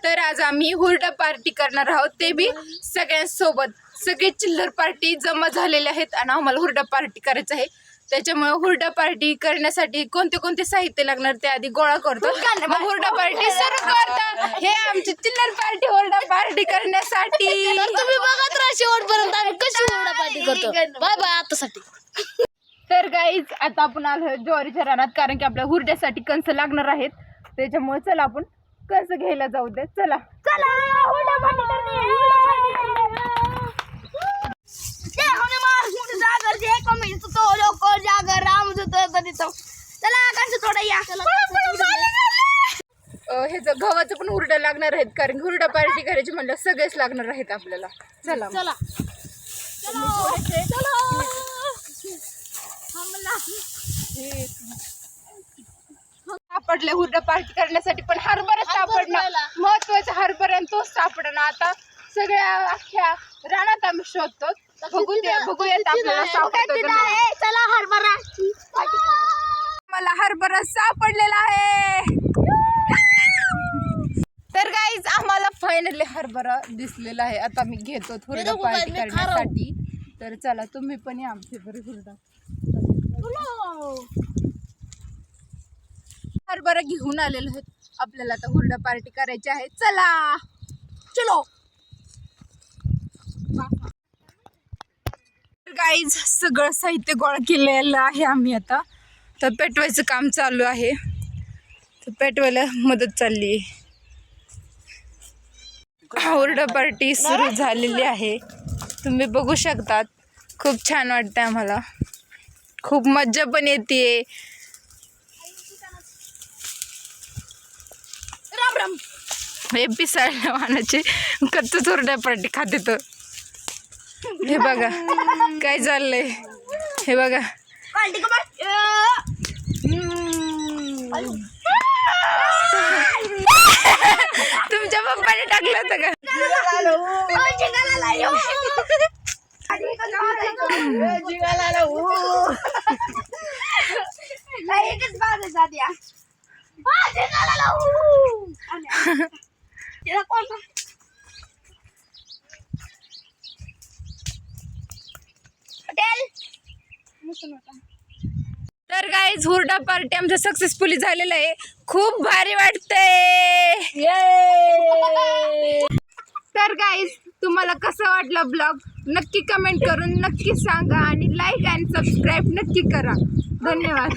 तर आज आम्ही हुरडा पार्टी करणार आहोत, ते बी सगळ्यांसोबत. सगळे चिल्लर पार्टी जमा झालेले आहेत आणि आम्हाला हुरडा पार्टी करायचं आहे. त्याच्यामुळे हुरडा पार्टी करण्यासाठी कोणते कोणते साहित्य लागणार ते आधी गोळा करतो, मग हुरडा पार्टी सुरू करतो. हे आमची चिल्लर पार्टी हुरडा पार्टी करण्यासाठी. तुम्ही बघत राहा शेवटपर्यंत आम्ही कशी हुरडा पार्टी करतो. बाय बाय आतासाठी. तर गाईज आता आपण आलो ज्वारीच्या रानात, कारण की आपल्या हुरड्यासाठी कंस लागणार आहेत. त्याच्यामुळे चला आपण कंस घ्यायला जाऊ दे. चला चला हुरडा पार्टी करणे. ह्याचं गव्हाचं पण हुरडा लागणार आहेत, कारण की हुरडा पार्टी करायची म्हणलं सगळेच लागणार आहेत आपल्याला. चला चला सापडले हुरडा पार्टी करण्यासाठी, पण हरभरा सापडणार महत्वाचा. हरभरा तोच सापडणं. आता सगळ्या अख्ख्या रानात आम्ही शोधतो. बघूयात आपल्याला सापडतो. चला हरभरा मला हरभरा सापडलेला आहे. तर गाईज आम्हाला फायनली हरभरा दिसलेला आहे. आता मी घेतो हुरडा पार्टी करण्यासाठी. तर चला तुम्ही पण या आमच्या घरी हुरडा. हरभरा घेऊन आलेलो आहेत. आपल्याला आता हुरडा पार्टी करायची आहे. चला चलो. गाईज सगळं साहित्य गोळा केलेलं आहे आम्ही. आता तर पेटवायचं काम चालू आहे. तर पेटवायला मदत चालली आहे. हुरडा पार्टी सुरू झालेली आहे. तुम्ही बघू शकतात. खूप छान वाटतं आम्हाला. खूप मज्जा पण येते. राम राम. हे पिसाळल्या वाहनाचे कच्चच हुरडा पार्टी खाते. तर हे बघा काय चाललंय. हे बघा तुमच्या पप्पाने टाकलं होतं का? तर गाईज हुरडा पार्टी आमचा सक्सेसफुली झालेला आहे. खूप भारी वाटतंय. तर गाईज तुम्हाला कसं वाटलं ब्लॉग नक्की कमेंट करून नक्की सांगा आणि लाईक आणि सबस्क्राईब नक्की करा. धन्यवाद.